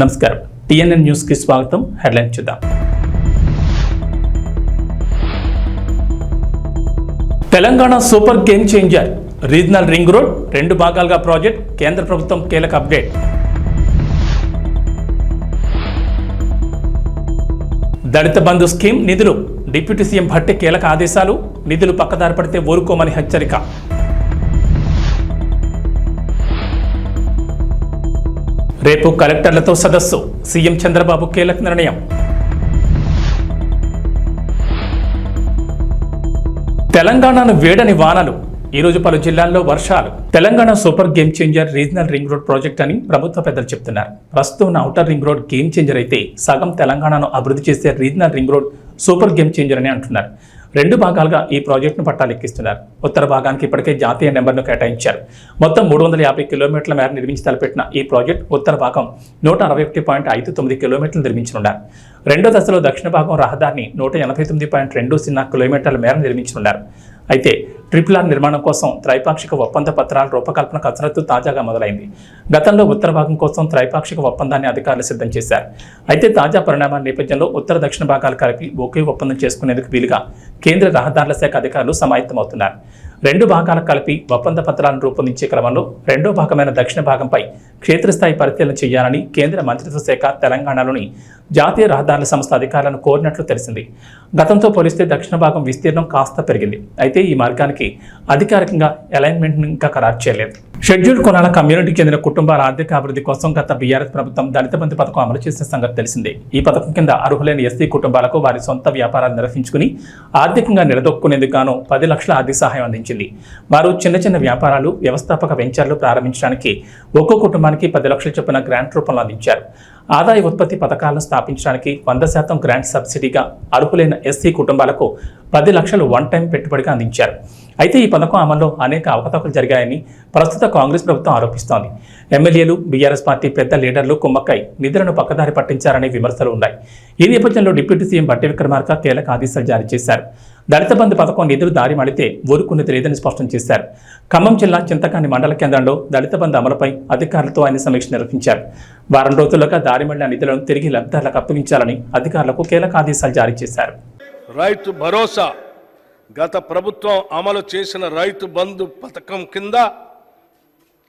నమస్కారం TNN news కి స్వాగతం. హెడ్లైన్ చూద్దాం. Telangana super game changer regional ring road 2 భాగాలుగా ప్రాజెక్ట్, కేంద్ర ప్రభుత్వం కీలక అప్డేట్. దళిత బంధు స్కీమ్ నిధులు, డిప్యూటీ సీఎం భట్టి కీలక ఆదేశాలు, నిధులు పక్కదారి పడితే ఊరుకోమని హెచ్చరిక. రేపు కలెక్టర్లతో సదస్సు, సీఎం చంద్రబాబు కీలక నిర్ణయం. తెలంగాణను వేడని వానలు, ఈరోజు పలు జిల్లాల్లో వర్షాలు. Telangana super game changer regional ring road project అని ప్రభుత్వ పెద్దలు చెప్తున్నారు. ప్రస్తుతం ఉన్న outer ring road game changer అయితే సగం తెలంగాణను అభివృద్ధి చేసే regional ring road super game changer అని అంటున్నారు. 2 భాగాలుగా ఈ ప్రాజెక్టును పట్టాలెక్కిస్తున్నారు. ఉత్తర భాగానికి ఇప్పటికే జాతీయ నెంబర్ను కేటాయించారు. మొత్తం 350 కిలోమీటర్ల మేర నిర్మించి తలపెట్టిన ఈ ప్రాజెక్ట్ ఉత్తర భాగం 161.59 కిలోమీటర్లు నిర్మించనున్నారు. రెండో దశలో దక్షిణ భాగం రహదారిని 189.20 కిలోమీటర్ల మేర నిర్మించనున్నారు. అయితే RRR నిర్మాణం కోసం త్రైపాక్షిక ఒప్పంద పత్రాల రూపకల్పన కసరత్తు తాజాగా మొదలైంది. గతంలో ఉత్తర భాగం కోసం త్రైపాక్షిక ఒప్పందాన్ని అధికారులు సిద్ధం చేశారు. అయితే తాజా పరిణామాల నేపథ్యంలో ఉత్తర దక్షిణ భాగాలు కలిపి ఒకే ఒప్పందం చేసుకునేందుకు వీలుగా కేంద్ర రహదారుల శాఖ అధికారులు సమాయత్తమవుతున్నారు. 2 భాగాలకు కలిపి ఒప్పంద పత్రాలను రూపొందించే క్రమంలో రెండో భాగమైన దక్షిణ భాగంపై క్షేత్రస్థాయి పరిశీలన చేయాలని కేంద్ర మంత్రిత్వ శాఖ తెలంగాణలోని జాతీయ రహదారుల సంస్థ అధికారులను కోరినట్లు తెలిసింది. గతంతో పోలిస్తే దక్షిణ భాగం విస్తీర్ణం కాస్త పెరిగింది. అయితే ఈ మార్గానికి అధికారికంగా అలైన్మెంట్ ఇంకా ఖరారు చేయలేదు. షెడ్యూల్డ్ కులాల కమ్యూనిటీకి చెందిన కుటుంబాల ఆర్థిక అభివృద్ధి కోసం గత బీఆర్ఎస్ ప్రభుత్వం దళిత బంధు పథకం అమలు చేసిన సంగతి తెలిసిందే. ఈ పథకం కింద అర్హులైన ఎస్సీ కుటుంబాలకు వారి సొంత వ్యాపారాలు నిర్వహించుకుని ఆర్థికంగా నిలదొక్కునేందుకు గాను 10 లక్షల ఆర్థిక సహాయం అందించింది. వారు చిన్న వ్యాపారాలు, వ్యవస్థాపక వెంచర్లు ప్రారంభించడానికి ఒక్కో కుటుంబానికి 10 లక్షల చొప్పున గ్రాంట్ రూపంలో అందించారు. ఆదాయ ఉత్పత్తి పథకాలను స్థాపించడానికి 100% గ్రాంట్ సబ్సిడీగా అర్హులైన ఎస్సీ కుటుంబాలకు 10 లక్షలు వన్ టైం పెట్టుబడిగా అందించారు. అయితే ఈ పథకం అమల్లో అనేక అవకతవకలు జరిగాయని ప్రస్తుత కాంగ్రెస్ ప్రభుత్వం ఆరోపిస్తోంది. ఎమ్మెల్యేలు, బీఆర్ఎస్ పార్టీ పెద్ద లీడర్లు కుమ్మక్కై నిధులను పక్కదారి పట్టించారనే విమర్శలు ఉన్నాయి. ఈ నేపథ్యంలో డిప్యూటీ సీఎం భట్టి విక్రమార్క కీలక ఆదేశాలు జారీ చేశారు. దళిత బంధు పథకం నిధులు దారి మళ్లితే ఊరుకునేది లేదని స్పష్టం చేశారు. ఖమ్మం జిల్లా చింతకాని మండల కేంద్రంలో దళిత బంధు అమలుపై అధికారులతో ఆయన సమీక్ష నిర్వహించారు. వారం రోజులుగా దారి మళ్లిన నిధులను తిరిగి లబ్ధిదారులకు అప్పగించాలని అధికారులకు కీలక ఆదేశాలు జారీ చేశారు. రైతు భరోసా గత ప్రభుత్వం అమలు చేసిన రైతు బంధు పథకం కింద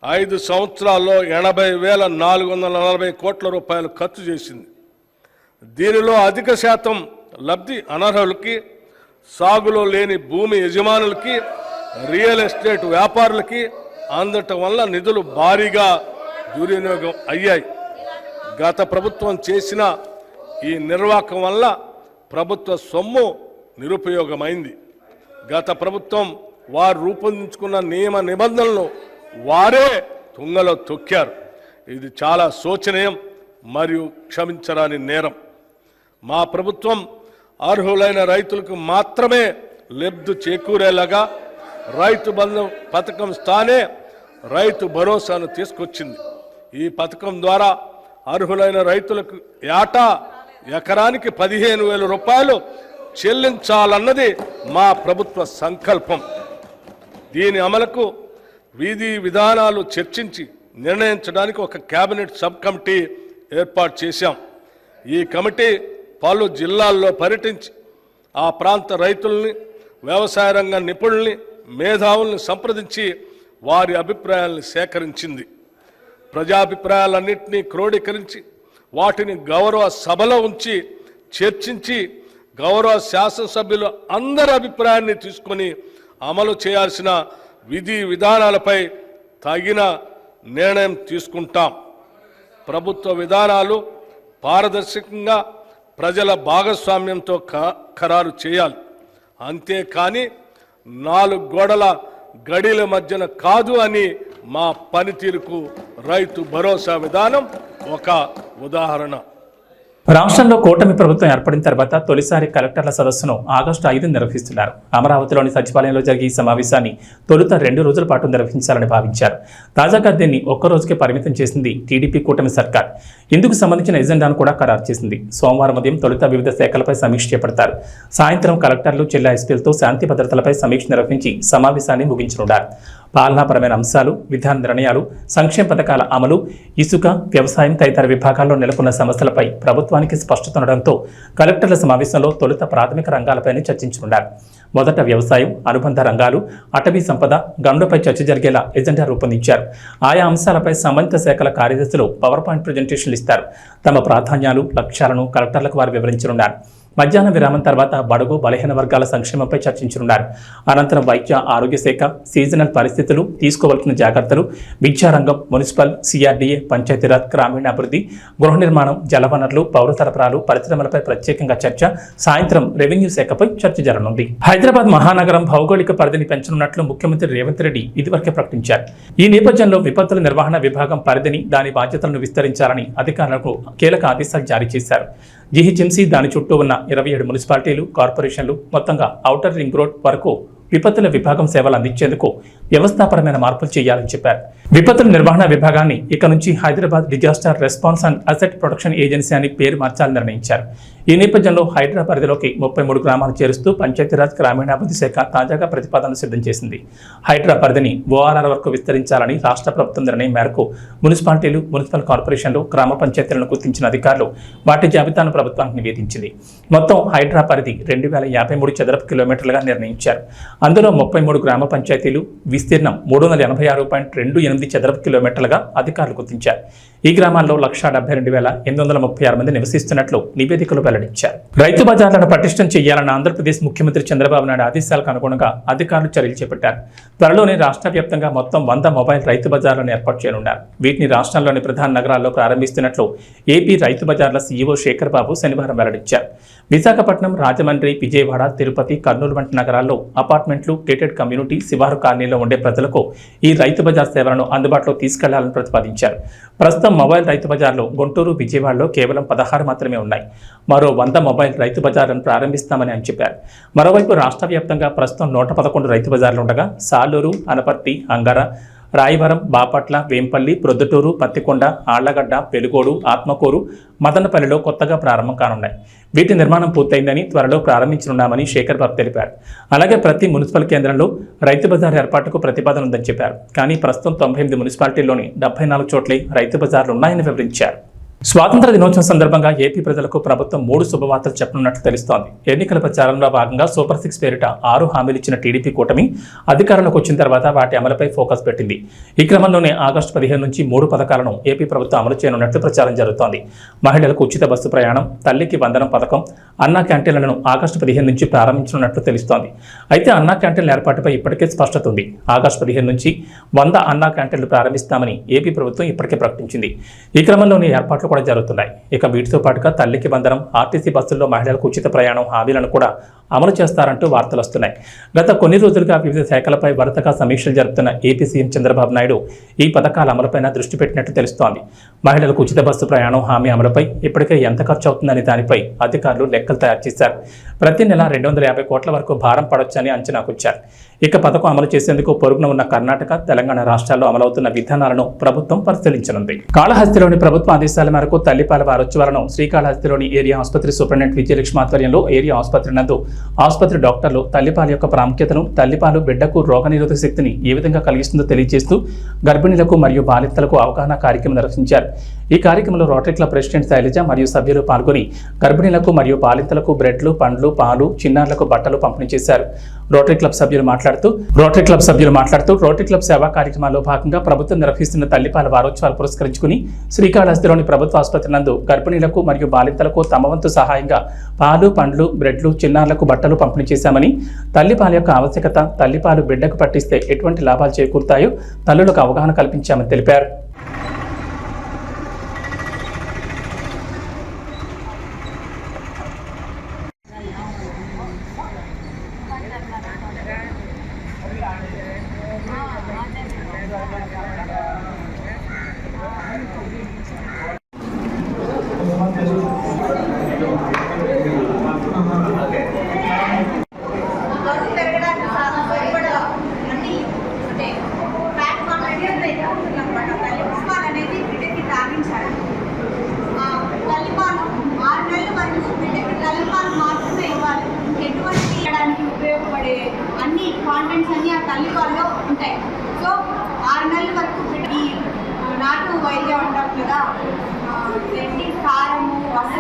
5 సంవత్సరాల్లో 80,440 కోట్ల రూపాయలు ఖర్చు చేసింది. దీనిలో అధిక శాతం లబ్ధి అనర్హులకి, సాగులో లేని భూమి యజమానులకి, రియల్ ఎస్టేట్ వ్యాపారులకి అందటం వల్ల నిధులు భారీగా దుర్వినియోగం అయ్యాయి. గత ప్రభుత్వం చేసిన ఈ నిర్వాహకం వల్ల ప్రభుత్వ సొమ్ము నిరుపయోగమైంది. గత ప్రభుత్వం వారు రూపొందించుకున్న నియమ నిబంధనలను వారే తుంగలో తొక్కారు. ఇది చాలా శోచనీయం మరియు క్షమించరాని నేరం. మా ప్రభుత్వం అర్హులైన రైతులకు మాత్రమే లబ్ధి చేకూరేలాగా రైతు బంధు పథకం స్థానే రైతు భరోసాను తీసుకొచ్చింది. ఈ పథకం ద్వారా అర్హులైన రైతులకు ఏటా ఎకరానికి 15,000 రూపాయలు చెల్లించాలన్నది మా ప్రభుత్వ సంకల్పం. దీని అమలుకు విధి విధానాలు చర్చించి నిర్ణయించడానికి ఒక కేబినెట్ సబ్ కమిటీ ఏర్పాటు చేశాం. ఈ కమిటీ పలు జిల్లాల్లో పర్యటించి ఆ ప్రాంత రైతుల్ని, వ్యవసాయ రంగ నిపుణుల్ని, మేధావుల్ని సంప్రదించి వారి అభిప్రాయాలను సేకరించింది. ప్రజాభిప్రాయాలన్నింటినీ క్రోడీకరించి వాటిని గౌరవ సభలో ఉంచి చర్చించి గౌరవ శాసనసభ్యులు అందరి అభిప్రాయాన్ని తీసుకొని అమలు చేయాల్సిన విధి విధానాలపై తగిన నిర్ణయం తీసుకుంటాం. ప్రభుత్వ విధానాలు పారదర్శకంగా ప్రజల భాగస్వామ్యంతో ఖరారు చేయాలి. అంతేకాని 4 గోడల గడిల మధ్యన కాదు అని మా పనితీరుకు రైతు భరోసా విధానం ఒక ఉదాహరణ. రాష్ట్రంలో కూటమి ప్రభుత్వం ఏర్పడిన తర్వాత తొలిసారి కలెక్టర్ల సదస్సును ఆగస్టు 5 నిర్వహిస్తున్నారు. అమరావతిలోని సచివాలయంలో జరిగే ఈ సమావేశాన్ని తొలుత 2 రోజుల పాటు నిర్వహించాలని భావించారు. తాజాగా దీన్ని ఒక్క రోజుకే పరిమితం చేసింది టీడీపీ కూటమి సర్కార్. ఇందుకు సంబంధించిన ఎజెండాను కూడా ఖరారు చేసింది. సోమవారం ఉదయం తొలుత వివిధ శాఖలపై సమీక్ష చేపడతారు. సాయంత్రం కలెక్టర్లు, జిల్లా ఎస్పీలతో శాంతి భద్రతలపై సమీక్ష నిర్వహించి సమావేశాన్ని ముగించనున్నారు. పాలనాపరమైన అంశాలు, విధాన నిర్ణయాలు, సంక్షేమ పథకాల అమలు, ఇసుక, వ్యవసాయం తదితర విభాగాల్లో నెలకొన్న సమస్యలపై ప్రభుత్వానికి స్పష్టత ఉండడంతో కలెక్టర్ల సమావేశంలో తొలుత ప్రాథమిక రంగాలపైనే చర్చించనున్నారు. మొదట వ్యవసాయం, అనుబంధ రంగాలు, అటవీ సంపద, గనులపై చర్చ జరిగేలా ఎజెండా రూపొందించారు. ఆయా అంశాలపై సంబంధిత శాఖల కార్యదర్శులు పవర్ పాయింట్ ప్రజెంటేషన్లు ఇస్తారు. తమ ప్రాధాన్యాలు, లక్ష్యాలను కలెక్టర్లకు వారు వివరించనున్నారు. మధ్యాహ్న విరామం తర్వాత బడుగు బలహీన వర్గాల సంక్షేమంపై చర్చించనున్నారు. అనంతరం వైద్య ఆరోగ్య శాఖ, సీజనల్ పరిస్థితులు, తీసుకోవాల్సిన జాగ్రత్తలు, విద్యారంగం, మున్సిపల్, సిఆర్డీఏ, పంచాయతీరాజ్, గ్రామీణాభివృద్ధి, గృహ నిర్మాణం, జలవనరులు, పౌర సరఫరాలు, పరిశ్రమలపై ప్రత్యేకంగా చర్చ. సాయంత్రం రెవెన్యూ శాఖపై చర్చ జరగనుంది. హైదరాబాద్ మహానగరం భౌగోళిక పరిధిని పెంచనున్నట్లు ముఖ్యమంత్రి రేవంత్ రెడ్డి ఇదివరకే ప్రకటించారు. ఈ నేపథ్యంలో విపత్తుల నిర్వహణ విభాగం పరిధిని, దాని బాధ్యతలను విస్తరించాలని అధికారులకు కీలక ఆదేశాలు జారీ చేశారు. జీహెచ్ఎంసీ, దాని చుట్టూ ఉన్న 27 మున్సిపాలిటీలు, కార్పొరేషన్లు, మొత్తంగా ఔటర్ రింగ్ రోడ్ వరకు విపత్తుల విభాగం సేవలు అందించేందుకు వ్యవస్థాపరమైన మార్పులు చేయాలని చెప్పారు. విపత్తుల నిర్వహణ విభాగాన్ని ఇక నుంచి Hyderabad disaster response and asset protection agency అని పేరు మార్చాలని నిర్ణయించారు. ఈ నేపథ్యంలో హైదరాబాద్ పరిధిలోకి 33 గ్రామాలు చేరుస్తూ పంచాయతీరాజ్, గ్రామీణాభివృద్ధి శాఖ తాజాగా ప్రతిపాదనలు సిద్ధం చేసింది. హైదరాబాద్ పరిధిని ఓఆర్ఆర్ వరకు విస్తరించాలని రాష్ట్ర ప్రభుత్వం నిర్ణయం మేరకు మున్సిపాలిటీలు, మున్సిపల్ కార్పొరేషన్లు, గ్రామ పంచాయతీలను గుర్తించిన అధికారులు వాటి జాబితాను ప్రభుత్వానికి నివేదించింది. మొత్తం హైదరాబాద్ పరిధి 2053 చదరపు కిలోమీటర్లుగా నిర్ణయించారు. అందులో 33 గ్రామ పంచాయతీలు, విస్తీర్ణం 386.28 చదరపు కిలోమీటర్లుగా అధికారులు గుర్తించారు. ఈ గ్రామాల్లో 172,836 మంది నివసిస్తున్నట్లు నివేదికలు వెల్లడించారు. రైతు బజార్లను పటిష్టం చేయాలన్న ఆంధ్రప్రదేశ్ ముఖ్యమంత్రి చంద్రబాబు నాయుడు ఆదేశాలకు అనుగుణంగా అధికారులు చర్యలు చేపట్టారు. త్వరలోనే రాష్ట్ర వ్యాప్తంగా మొత్తం 100 మొబైల్ రైతు బజార్లను ఏర్పాటు చేయనున్నారు. వీటిని రాష్ట్రంలోని ప్రధాన నగరాల్లో ప్రారంభిస్తున్నట్లు ఏపీ రైతు బజార్ల సీఈఓ శేఖర్ బాబు శనివారం వెల్లడించారు. విశాఖపట్నం, రాజమండ్రి, విజయవాడ, తిరుపతి, కర్నూలు వంటి నగరాల్లో అపార్ట్మెంట్లు, గేటెడ్ కమ్యూనిటీ, శివారు కాలనీలో ఉండే ప్రజలకు ఈ రైతు బజార్ సేవలను అందుబాటులో తీసుకెళ్లాలని ప్రతిపాదించారు. ప్రస్తుతం మొబైల్ రైతు బజార్లు గుంటూరు, విజయవాడలో కేవలం 16 మాత్రమే ఉన్నాయి. మరో 100 మొబైల్ రైతు బజార్లను ప్రారంభిస్తామని ఆయన చెప్పారు. మరోవైపు రాష్ట్ర వ్యాప్తంగా ప్రస్తుతం 111 రైతు బజార్లు ఉండగా సాలూరు, అనపర్తి, అంగార, రాయవరం, బాపట్ల, వేంపల్లి, ప్రొద్దుటూరు, పత్తికొండ, ఆళ్లగడ్డ, పెలుగోడు, ఆత్మకూరు, మదనపల్లిలో కొత్తగా ప్రారంభం కానున్నాయి. వీటి నిర్మాణం పూర్తయిందని, త్వరలో ప్రారంభించనున్నామని శేఖర్ బాబు తెలిపారు. అలాగే ప్రతి మున్సిపల్ కేంద్రంలో రైతు బజార్ ఏర్పాటుకు ప్రతిపాదన ఉందని చెప్పారు. కానీ ప్రస్తుతం 98 మున్సిపాలిటీల్లోని 74 చోట్లే రైతు బజార్లు ఉన్నాయని వివరించారు. స్వాతంత్ర దినోత్సవం సందర్భంగా ఏపీ ప్రజలకు ప్రభుత్వం 3 శుభవార్తలు చెప్పనున్నట్లు తెలుస్తోంది. ఎన్నికల ప్రచారంలో భాగంగా సూపర్ 6 పేరిట 6 హామీలు ఇచ్చిన టీడీపీ కూటమి అధికారంలోకి వచ్చిన తర్వాత వాటి అమలుపై ఫోకస్ పెట్టింది. ఈ క్రమంలోనే ఆగస్టు 15 నుంచి 3 పథకాలను ఏపీ ప్రభుత్వం అమలు చేయనున్నట్లు ప్రచారం జరుగుతోంది. మహిళలకు ఉచిత బస్సు ప్రయాణం, తల్లికి వందనం పథకం, అన్నా క్యాంటీన్లను ఆగస్టు 15 నుంచి ప్రారంభించనున్నట్లు తెలుస్తోంది. అయితే అన్నా క్యాంటీన్ల ఏర్పాటుపై ఇప్పటికే స్పష్టత ఉంది. ఆగస్టు 15 నుంచి 100 అన్నా క్యాంటీన్లు ప్రారంభిస్తామని ఏపీ ప్రభుత్వం ఇప్పటికే ప్రకటించింది. ఈ క్రమంలోనే ఏర్పాట్లు కూడా జరుగుతున్నాయి. ఇక వీటితో పాటుగా తల్లికి వందనం, ఆర్టీసీ బస్సుల్లో మహిళలకు ఉచిత ప్రయాణం హామీలను కూడా అమలు చేస్తారంటూ వార్తలు వస్తున్నాయి. గత కొన్ని రోజులుగా వివిధ శాఖలపై వరుసగా సమీక్షలు జరుపుతున్న ఏపీ సీఎం చంద్రబాబు నాయుడు ఈ పథకాల అమలుపైన దృష్టి పెట్టినట్టు తెలుస్తోంది. మహిళలకు ఉచిత బస్సు ప్రయాణం హామీ అమలుపై ఇప్పటికే ఎంత ఖర్చు అవుతుందని దానిపై అధికారులు లెక్కలు తయారు చేశారు. ప్రతి నెల 250 కోట్ల వరకు భారం పడొచ్చని అంచనాకొచ్చారు. ఇక పథకం అమలు చేసేందుకు పొరుగున ఉన్న కర్ణాటక, తెలంగాణ రాష్ట్రాల్లో అమలవుతున్న విధానాలను ప్రభుత్వం పరిశీలించనుంది. కాళహస్తిలోని ప్రభుత్వ ఆదేశాల మేరకు తల్లిపాల వారోత్సవాలను శ్రీకాళహస్తిలోని ఏరియా ఆసుపత్రి సూపరింటెండెంట్ విజయలక్ష్మి ఆధ్వర్యంలో ఏరియా ఆసుపత్రి నందు ఆసుపత్రి డాక్టర్లు తల్లిపాల యొక్క ప్రాముఖ్యతను, తల్లిపాలు బిడ్డకు రోగనిరోధక శక్తిని ఏ విధంగా కలిగిస్తుందో తెలియజేస్తూ గర్భిణీలకు మరియు బాలింతలకు అవగాహన కార్యక్రమం నిర్వహించారు. ఈ కార్యక్రమంలో రోటరీ క్లబ్ ప్రెసిడెంట్ శైలజ మరియు సభ్యులు పాల్గొని గర్భిణీలకు మరియు బాలింతలకు బ్రెడ్లు, పండ్లు, పాలు, చిన్నారులకు బట్టలు పంపిణీ చేశారు. రోటరీ క్లబ్ సభ్యులు మాట్లాడుతూ రోటరీ క్లబ్ సేవా కార్యక్రమాల్లో భాగంగా ప్రభుత్వం నిర్వహిస్తున్న తల్లిపాల వారోత్సవాలు పురస్కరించుకుని శ్రీకాళహస్తిలోని ప్రభుత్వ ఆసుపత్రి నందు గర్భిణీలకు మరియు బాలింతలకు తమ వంతు సహాయంగా పాలు, పండ్లు, బ్రెడ్లు, చిన్నారులకు బట్టలు పంపిణీ చేశామని, తల్లిపాల యొక్క ఆవశ్యకత, తల్లిపాలు బిడ్డకు పట్టిస్తే ఎటువంటి లాభాలు చేకూరుతాయో తల్లులకు అవగాహన కల్పించామని తెలిపారు. ఉపయోగపడే అన్ని కాంటెంట్స్ అన్ని ఆ తల్లిపాలలో ఉంటాయి. సో 6 నెలల వరకు ఈ నాటు వైద్యం ఉంటాం కదా, కారము, రస,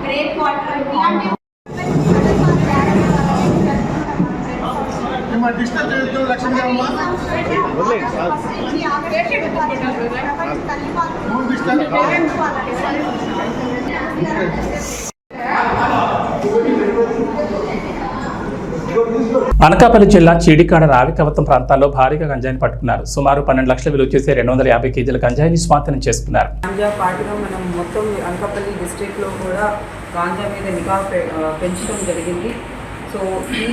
బ్రేక్ వాటర్ ఇలాంటి అనకాపల్లి జిల్లా చీడికాడ రావికవతం ప్రాంతాల్లో భారీగా గంజాయిని పట్టుకున్నారు. సుమారు 12 లక్షల విలువ చేసే 250 కేజీల గంజాయిని స్వాధీనం చేసుకున్నారు. గాంజా పాటుగా మనం మొత్తం అనకాపల్లి డిస్ట్రిక్ట్లో కూడా గాంజా మీద నిఘా పెంచడం జరిగింది. సో ఈ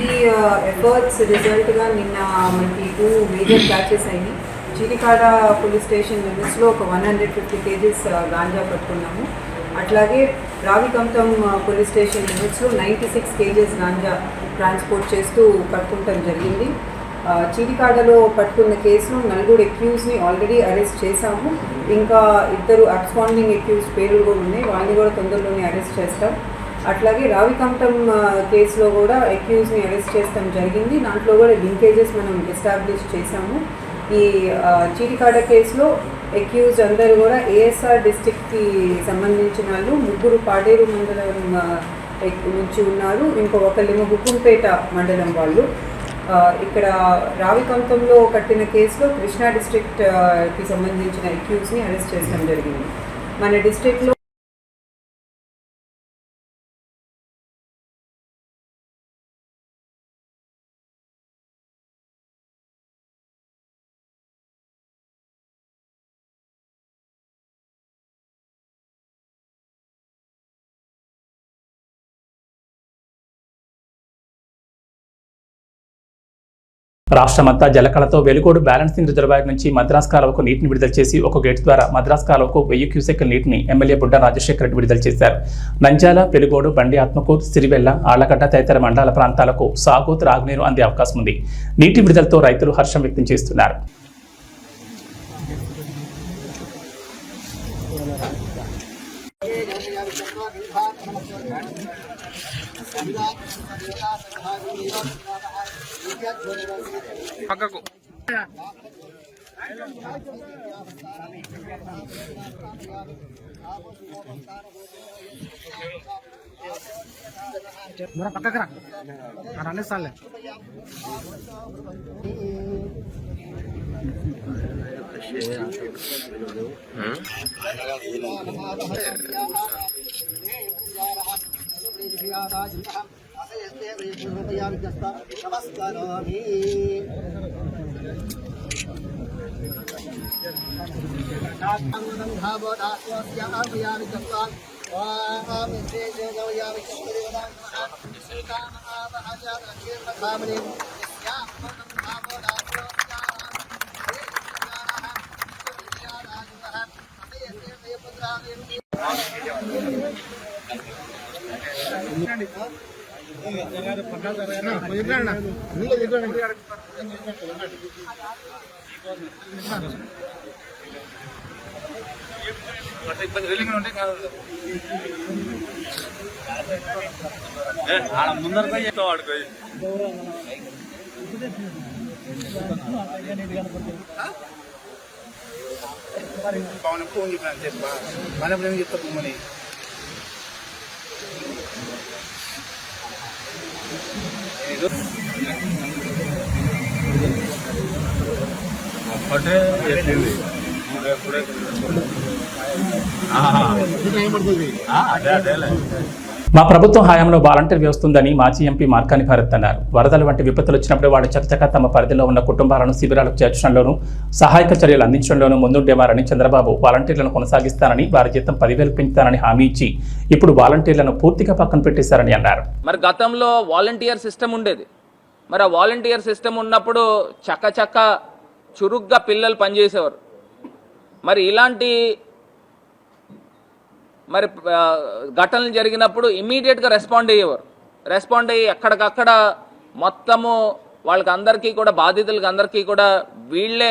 ఎఫర్ట్స్ రిజల్ట్గా నిన్న మనకి 2 మేజర్ క్యాచెస్ అయ్యి చీడికాడ పోలీస్ స్టేషన్ లిమిట్స్లో ఒక 150 కేజీస్ గాంజా పట్టుకున్నాము. అట్లాగే రావికంతం పోలీస్ స్టేషన్ లిమిట్స్లో 96 కేజీస్ గాంజా ట్రాన్స్పోర్ట్ చేస్తూ పట్టుకుంటం జరిగింది. చీడికాడలో పట్టుకున్న కేసులో 4 అక్యూజ్ని ఆల్రెడీ అరెస్ట్ చేశాము. ఇంకా 2 అబ్స్కాండింగ్ అక్యూజ్ పేర్లు కూడా ఉన్నాయి, వాళ్ళని కూడా తొందరలోనే అరెస్ట్ చేస్తాం. అట్లాగే రావికంఠం కేసులో కూడా అక్యూజ్ని అరెస్ట్ చేస్తాం జరిగింది. దాంట్లో కూడా లింకేజెస్ మనం ఎస్టాబ్లిష్ చేశాము. ఈ చీడికాడ కేసులో అక్యూజ్ అందరూ కూడా ఏఎస్ఆర్ డిస్ట్రిక్ట్కి సంబంధించిన వాళ్ళు, 3 పాడేరు మండలం నుంచి ఉన్నారు, ఒకళ్ళేమో హుకుంపేట మండలం వాళ్ళు. ఇక్కడ రావికంఠంలో కట్టిన కేసులో కృష్ణా డిస్ట్రిక్ట్కి సంబంధించిన అక్యూజ్ని అరెస్ట్ చేయడం జరిగింది. మన డిస్ట్రిక్ట్లో రాష్ట్రమంతా జలకళతో వెలుగోడు బ్యాలెన్సింగ్ రిజర్వాయర్ నుంచి మద్రాస్ కాలువకు నీటిని విడుదల చేసి ఒక గేటు ద్వారా మద్రాస్ కాలువకు 1000 క్యూసెక్ల నీటిని ఎమ్మెల్యే బుడ్డ రాజశేఖర రెడ్డి విడుదల చేశారు. నంద్యాల, పెలుగోడు, బండి ఆత్మకూరు, సిరివెల్ల, ఆళ్లగడ్డ తదితర మండల ప్రాంతాలకు సాగు, త్రాగునీరు అందే అవకాశం ఉంది. నీటి విడుదలతో రైతులు హర్షం వ్యక్తం చేస్తున్నారు. పక్కకు పక్కకు రా అన్ని సార్లే ముందరగా చెప్తావు ఆడుకోయి పవన్ ఫోన్ చెప్పాను చెప్పా మన చెప్తా పొమ్మని అప్పటే చెప్పింది మా ప్రభుత్వం హయాంలో వాలంటీర్ వ్యవస్థ ఉందని మాజీ ఎంపీ మార్కాని భారత్ అన్నారు. వరదలు వంటి విపత్తులు వచ్చినప్పుడు వాడు చకచకా తమ పరిధిలో ఉన్న కుటుంబాలను శిబిరాలకు చేర్చడంలోనూ సహాయక చర్యలు అందించడంలోనూ ముందుండేవారని చంద్రబాబు వాలంటీర్లను కొనసాగిస్తానని, వారి జీతం 10,000 పెంచుతానని హామీ ఇచ్చి ఇప్పుడు వాలంటీర్లను పూర్తిగా పక్కన పెట్టేశారని అన్నారు. మరి గతంలో వాలంటీర్ సిస్టమ్ ఉండేది. మరి ఆ వాలంటీర్ సిస్టమ్ ఉన్నప్పుడు చకచక చురుగ్గా పిల్లలు పనిచేసేవారు. మరి ఇలాంటి మరి ఘటనలు జరిగినప్పుడు ఇమ్మీడియట్గా రెస్పాండ్ అయ్యి ఎక్కడికక్కడ మొత్తము వాళ్ళకి అందరికీ కూడా బాధితులకి అందరికీ కూడా వీళ్ళే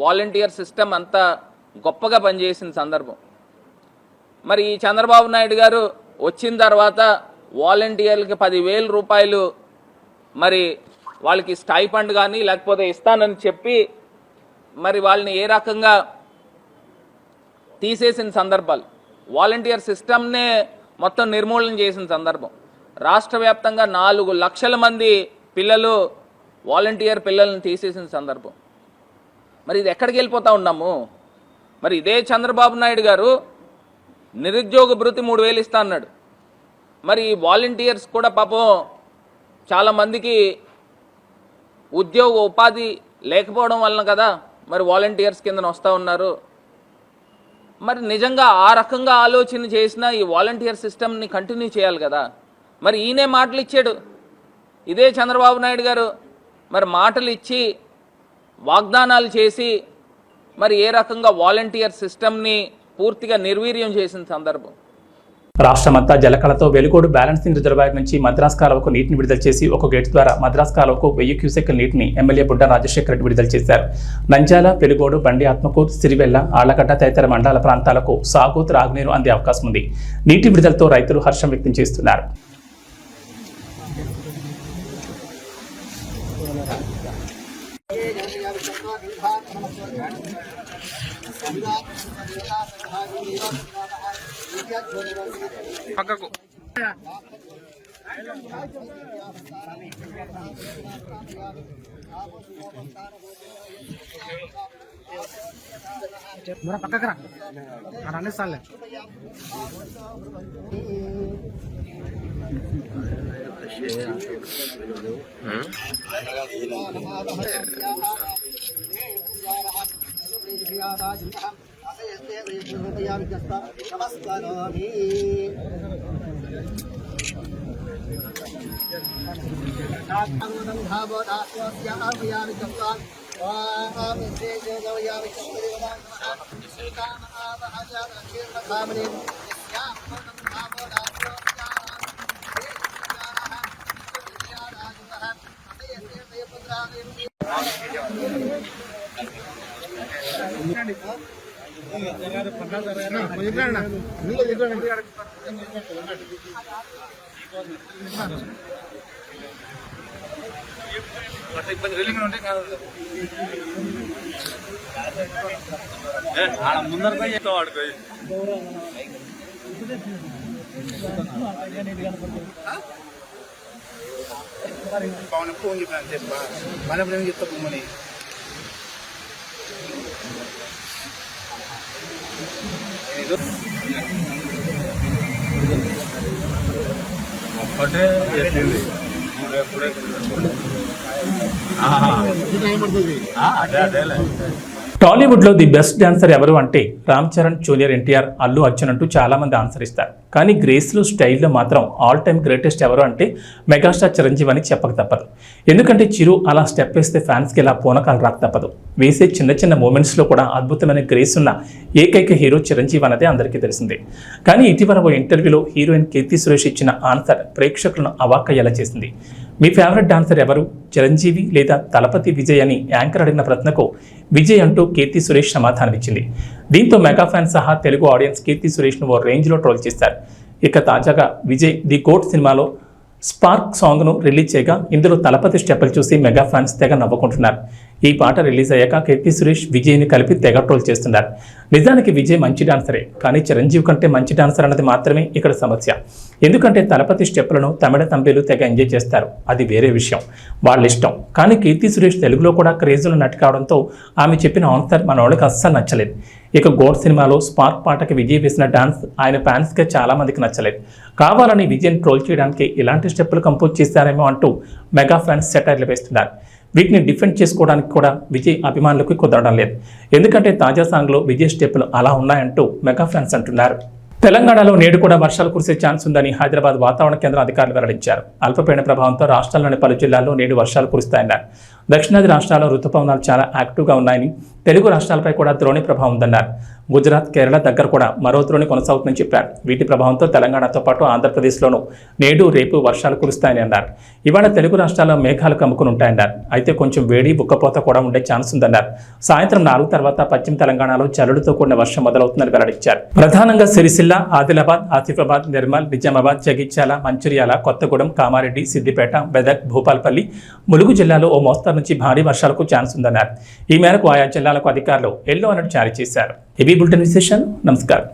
వాలంటీర్ సిస్టమ్ అంతా గొప్పగా పనిచేసిన సందర్భం. మరి ఈ చంద్రబాబు నాయుడు గారు వచ్చిన తర్వాత వాలంటీర్లకి 10,000 రూపాయలు మరి వాళ్ళకి స్టైఫండ్ కానీ లేకపోతే ఇస్తానని చెప్పి మరి వాళ్ళని ఏ రకంగా తీసేసిన సందర్భాలు, వాలంటీర్ సిస్టమ్నే మొత్తం నిర్మూలన చేసిన సందర్భం. రాష్ట్ర వ్యాప్తంగా 4 లక్షల మంది పిల్లలు వాలంటీర్ పిల్లల్ని తీసేసిన సందర్భం. మరి ఇది ఎక్కడికి వెళ్ళిపోతా ఉన్నాము? మరి ఇదే చంద్రబాబు నాయుడు గారు నిరుద్యోగ భృతి 3000 ఇస్తా అన్నాడు. మరి వాలంటీర్స్ కూడా పాపం చాలామందికి ఉద్యోగ ఉపాధి లేకపోవడం వలన కదా మరి వాలంటీర్స్ కింద వస్తూ ఉన్నారు. మరి నిజంగా ఆ రకంగా ఆలోచన చేసిన ఈ వాలంటీర్ సిస్టమ్ని కంటిన్యూ చేయాలి కదా. మరి ఈయనే మాటలు ఇచ్చాడు, ఇదే చంద్రబాబు నాయుడు గారు మరి మాటలు ఇచ్చి వాగ్దానాలు చేసి మరి ఏ రకంగా వాలంటీర్ సిస్టమ్ని పూర్తిగా నిర్వీర్యం చేసిన సందర్భం. రాష్ట్రమంతా జలకళతో వెలుగోడు బ్యాలెన్సింగ్ రిజర్వాయర్ నుంచి మద్రాస్ కాలువకు నీటిని విడుదల చేసి ఒక గేటు ద్వారా మద్రాస్ కాలువకు 1000 క్యూసెక్ల నీటిని ఎమ్మెల్యే బుడ్డ రాజశేఖర రెడ్డి విడుదల చేశారు. నంద్యాల, వెలుగోడు, బండి ఆత్మకూరు, సిరివెల్ల, ఆళ్లగడ్డ తదితర మండల ప్రాంతాలకు సాగు, త్రాగునీరు అందే అవకాశం ఉంది. నీటి విడుదలతో రైతులు హర్షం వ్యక్తం చేస్తున్నారు. పక్కకు పక్కకు రా అన్ని సార్లే పవన్ ఫోన్ చెప్పాను చెప్పా మన ప్రేమ చెప్తా పొమ్మని టాలీవుడ్ లో ది బెస్ట్ డాన్సర్ ఎవరు అంటే రామ్ చరణ్, జూనియర్ ఎన్టీఆర్, అల్లు అర్జున్ అంటూ చాలా మంది ఆన్సర్ ఇస్తారు. కానీ గ్రేస్లో స్టైల్లో మాత్రం ఆల్ టైమ్ గ్రేటెస్ట్ ఎవరు అంటే మెగాస్టార్ చిరంజీవి అని చెప్పక తప్పదు. ఎందుకంటే చిరు అలా స్టెప్ వేస్తే ఫ్యాన్స్కి ఇలా పూనకాలు రాక తప్పదు. వేసే చిన్న చిన్న మూమెంట్స్లో కూడా అద్భుతమైన గ్రేస్ ఉన్న ఏకైక హీరో చిరంజీవి అనేది అందరికీ తెలిసిందే. కానీ ఇటీవల ఓ ఇంటర్వ్యూలో హీరోయిన్ కీర్తి సురేష్ ఇచ్చిన ఆన్సర్ ప్రేక్షకులను అవాక్కయ్యేలా చేసింది. మీ ఫేవరెట్ డాన్సర్ ఎవరు, చిరంజీవి లేదా తలపతి విజయ్ అని యాంకర్ అడిగిన ప్రశ్నకు విజయ్ అంటూ కీర్తి సురేష్ సమాధానమిచ్చింది. దీంతో మెగా ఫ్యాన్స్ సహా తెలుగు ఆడియన్స్ కీర్తి సురేష్ను ఓ రేంజ్లో ట్రోల్ చేశారు. ఇక తాజాగా విజయ్ ది గోట్ సినిమాలో స్పార్క్ సాంగ్ను రిలీజ్ చేయగా ఇందులో తలపతి స్టెప్పులు చూసి మెగా ఫ్యాన్స్ తెగ నవ్వుకుంటున్నారు. ఈ పాట రిలీజ్ అయ్యాక కీర్తి సురేష్ విజయ్ని కలిపి తెగ ట్రోల్ చేస్తున్నారు. నిజానికి విజయ్ మంచి డాన్సరే, కానీ చిరంజీవి కంటే మంచి డాన్సర్ అన్నది మాత్రమే ఇక్కడ సమస్య. ఎందుకంటే తలపతి స్టెప్పులను తమిళ తంబేలు తెగ ఎంజాయ్ చేస్తారు, అది వేరే విషయం, వాళ్ళ ఇష్టం. కానీ కీర్తి సురేష్ తెలుగులో కూడా క్రేజులు నటి కావడంతో ఆమె చెప్పిన ఆన్సర్ మన వాళ్ళకి అస్సలు నచ్చలేదు. ఇక గోడ్ సినిమాలో స్పార్క్ పాటకి విజయ్ వేసిన డాన్స్ ఆయన ఫ్యాన్స్కే చాలా మందికి నచ్చలేదు. కావాలని విజయ్ని ట్రోల్ చేయడానికి ఇలాంటి స్టెప్పులు కంపోజ్ చేశారేమో అంటూ మెగా ఫ్యాన్స్ సెటైర్లు వేస్తున్నారు. వీటిని డిఫెండ్ చేసుకోవడానికి కూడా విజయ్ అభిమానులకు కుదరడం లేదు. ఎందుకంటే తాజా సాంగ్లో విజయ్ స్టెప్పులు అలా ఉన్నాయంటూ మెగా ఫ్యాన్స్ అంటున్నారు. తెలంగాణలో నేడు కూడా వర్షాలు కురిసే ఛాన్స్ ఉందని హైదరాబాద్ వాతావరణ కేంద్రం అధికారులు వెల్లడించారు. అల్పపీడన ప్రభావంతో రాష్ట్రంలోని పలు జిల్లాల్లో నేడు వర్షాలు కురుస్తాయన్నారు. దక్షిణాది రాష్ట్రాల్లో రుతుపవనాలు చాలా యాక్టివ్గా ఉన్నాయని, తెలుగు రాష్ట్రాలపై కూడా ద్రోణి ప్రభావం ఉందన్నారు. గుజరాత్, కేరళ దగ్గర కూడా మరో ద్రోణి కొనసాగుతుందని చెప్పారు. వీటి ప్రభావంతో తెలంగాణతో పాటు ఆంధ్రప్రదేశ్లోనూ నేడు రేపు వర్షాలు కురుస్తాయని అన్నారు. ఇవాళ తెలుగు రాష్ట్రాల్లో మేఘాలు కమ్ముకుని ఉంటాయన్నారు. అయితే కొంచెం వేడి, ఉక్కపోత కూడా ఉండే ఛాన్స్ ఉందన్నారు. సాయంత్రం 4 తర్వాత పశ్చిమ తెలంగాణలో చలులతో కూడిన వర్షం మొదలవుతుందని వెల్లడించారు. ప్రధానంగా సిరిసిల్ల, ఆదిలాబాద్, ఆసిఫాబాద్, నిర్మల్, నిజామాబాద్, జగిత్యాల, మంచిర్యాల, కొత్తగూడెం, కామారెడ్డి, సిద్దిపేట, మెదక్, భూపాల్పల్లి, ములుగు జిల్లాలో ఓ మోస్తరు నుంచి భారీ వర్షాలకు ఛాన్స్ ఉందన్నారు. ఈ మేరకు ఆయా జిల్లాలకు అధికారులు ఎల్లో అలర్ట్ జారీ చేశారు. ఏబీ బులెటిన్ విశేషాలు. నమస్కారం.